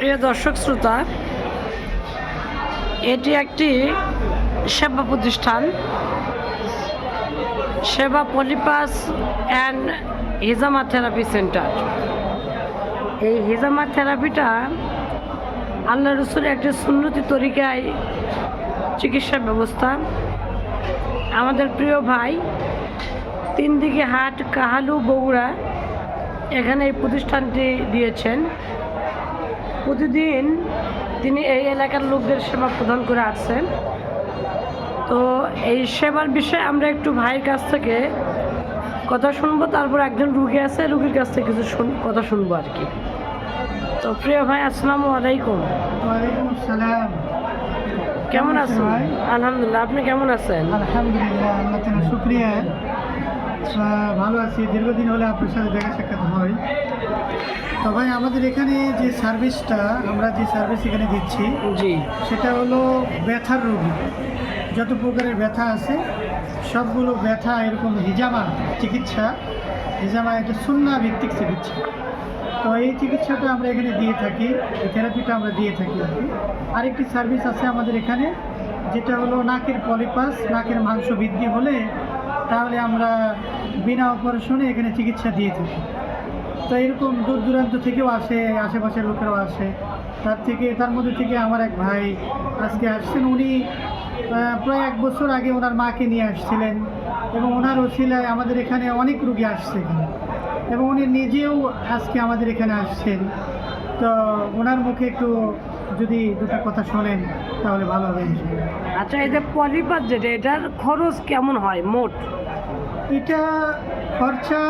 প্রিয় দর্শক শ্রোতা, এটি একটি সেবা প্রতিষ্ঠান, সেবা পলিপাস অ্যান্ড হিজামা থেরাপি সেন্টার। এই হিজামা থেরাপিটা আল্লাহ রসুলের একটি সুন্নতি তরিকায় চিকিৎসা ব্যবস্থা। আমাদের প্রিয় ভাই তিন দিকে হাট, কাহালু, বগুড়া, এখানে এই প্রতিষ্ঠানটি দিয়েছেন। প্রতিদিন তিনি এই এলাকার লোকদের সেবা প্রদান করে আসছেন। তো এই সেবার বিষয়ে আমরা একটু ভাইয়ের কাছ থেকে কথা শুনবো, তারপর একজন রুগী আছে, রুগীর কাছ থেকে কিছু কথা শুনবো আর কি। তো প্রিয় ভাই, আসসালামু আলাইকুম। ওয়ালাইকুম আসসালাম। কেমন আছেন? আলহামদুলিল্লাহ, আপনি কেমন আছেন? আলহামদুলিল্লাহ, আল্লাহ তাআলার শুকরিয়া, ভালো আছি। দীর্ঘদিন হলে আপনার সাথে দেখা সাক্ষাৎ হয়। তো ভাই, আমাদের এখানে যে সার্ভিসটা, আমরা যে সার্ভিস এখানে দিচ্ছি, জি, সেটা হলো ব্যথার রোগী। যত প্রকারের ব্যথা আছে সবগুলো ব্যথা, এরকম হিজামা চিকিৎসা, হিজামা একটা সুন্নাহ ভিত্তিক চিকিৎসা। তো এই চিকিৎসাটা আমরা এখানে দিয়ে থাকি, এই থেরাপিটা আমরা দিয়ে থাকি আর কি। আরেকটি সার্ভিস আছে আমাদের এখানে, যেটা হলো নাকের পলিপাস, নাকের মাংস বৃদ্ধি হলে তাহলে আমরা বিনা অপারেশনে এখানে চিকিৎসা দিয়ে থাকি। তো এরকম দূর দূরান্ত থেকেও আসে, আশেপাশের লোকেরাও আসে। তার মধ্যে থেকে আমার এক ভাই আজকে আসছেন। উনি প্রায় 1 বছর আগে ওনার মাকে নিয়ে আসছিলেন, এবং ওনার ওসিলায় আমাদের এখানে অনেক রুগী আসছে এখানে, এবং উনি নিজেও আজকে আমাদের এখানে আসছেন। তো ওনার মুখে একটু যদি দুটো কথা শোনেন তাহলে ভালো হবে। আচ্ছা, এই যে পলিপাস যেটা, এটার খরচ কেমন হয় মোট? এটা খরচা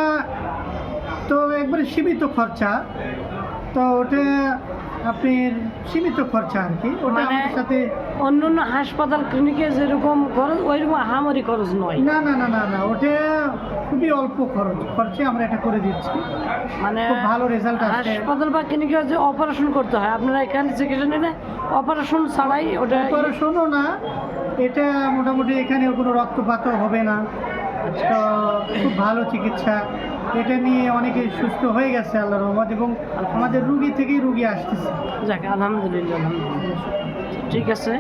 তো একবারে সীমিত খরচা। তো ওটা আপনার সীমিত খরচা আর কি। ওটা আমাদের সাথে অন্য অন্য হাসপাতাল, ক্লিনিকে যেরকম খরচ, ওইরকম আহামরি খরচ নয়। না না না না না, ওটা খুবই অল্প খরচে আমরা এটা করে দিচ্ছি। মানে খুব ভালো রেজাল্ট আসে। হাসপাতাল বা ক্লিনিকে যে অপারেশন করতে হয়, আপনারা এখানে চিকিৎসা নিলে অপারেশন ছাড়াই ওটা? অপারেশনও না, এটা মোটামুটি এখানে কোনো রক্তপাতও হবে না। তো খুব ভালো চিকিৎসা, এটা নিয়ে অনেকে সুস্থ হয়ে গেছে আল্লাহর রহমত, এবং আমাদের রুগী থেকেই রুগী আসতেছে। যাক, আলহামদুলিল্লাহ, আলহামদুলিল্লাহ। ঠিক আছে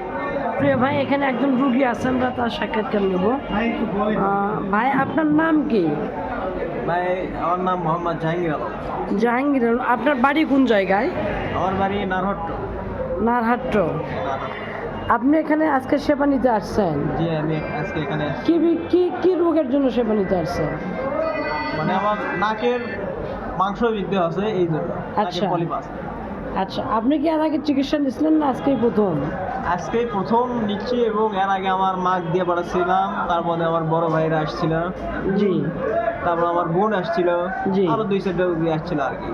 প্রিয় ভাই, এখানে একজন রুগী আছে, আমরা তার সাক্ষাৎকার নেব। ভাই একটু বলেন। ভাই, আপনার নাম কি? ভাই, আমার নাম মোহাম্মদ জাহাঙ্গীর আলম। জাহাঙ্গীর আলম। আপনার বাড়ি কোন জায়গায়? আমার বাড়ি নারহট্ট। নারহাট্ট। আপনি এখানে আজকে সেবা নিতে আসছেন? জি, আমি আজকে এখানে আসছি। কি কি রোগের জন্য সেবা নিতে আসছেন? মানে আমার নাকের মাংস বৃদ্ধি আছে, এই জন্য। আচ্ছা। পলিপাস। আচ্ছা, আপনি কি এর আগে চিকিৎসা নিয়েছিলেন না আজকেই প্রথম? আজকেই প্রথম নিচ্ছি, এবং এর আগে আমার মাক দিয়ে পাঠাচ্ছিলাম, তারপরে আমার বড় ভাইরা আসছিল, জি, তারপর আমার বোন আসছিল, জি। আরো 2-4টা রোগী আসছিল আর কি।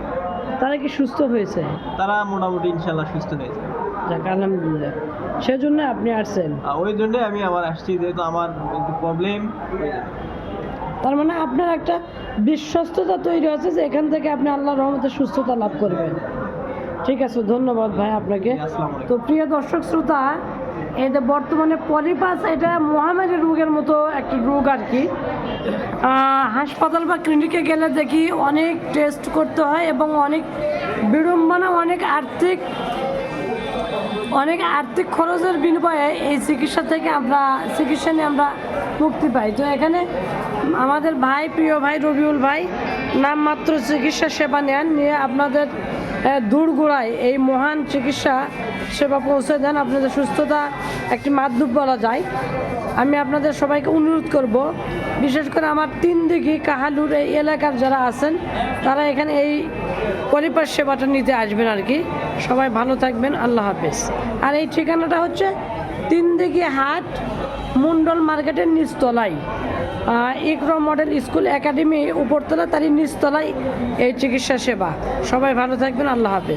তারা কি সুস্থ হয়েছে? তারা মোটামুটি ইনশাল্লাহ সুস্থ হয়েছে। যাক, আলহামদুলিল্লাহ। সেজন্য আপনি আসছেন? ওই জন্যই আমি আবার আসছি, যেহেতু আমার একটু প্রবলেম। তার মানে আপনার একটা বিশ্বস্ততা তৈরি হচ্ছে যে এখান থেকে আপনি আল্লাহর রহমতে সুস্থতা লাভ করবেন। ঠিক আছে, ধন্যবাদ ভাই আপনাকে। আসসালামু আলাইকুম। তো প্রিয় দর্শক শ্রোতা, এই যে বর্তমানে পলিপাস, এটা মহামারী রোগের মতো একটা রোগ আর কি। হাসপাতাল বা ক্লিনিকে গেলে দেখি অনেক টেস্ট করতে হয়, এবং অনেক বিড়ম্বনা, অনেক আর্থিক খরচের বিনিময়ে এই চিকিৎসা নিয়ে আমরা মুক্তি পাই। তো এখানে আমাদের ভাই, প্রিয় ভাই রবিউল ভাই নামমাত্র চিকিৎসা সেবা নিয়ে আপনাদের দূরগোড়ায় এই মহান চিকিৎসা সেবা পৌঁছে দেন। আপনাদের সুস্থতা একটি মাধ্যম বলা যায়। আমি আপনাদের সবাইকে অনুরোধ করব, বিশেষ করে আমার 3 দিঘি কাহালুর এই এলাকার যারা আছেন, তারা এখানে এই পরিপাস সেবাটা নিতে আসবেন আর কি। সবাই ভালো থাকবেন, আল্লাহ হাফেজ। আর এই ঠিকানাটা হচ্ছে 3 দিঘি হাট, মন্ডল মার্কেটের নিচতলায়, ইকরা মডেল স্কুল একাডেমি উপরতলা, তারই নিচতলায় এই চিকিৎসা সেবা। সবাই ভালো থাকবেন, আল্লাহ হাফেজ।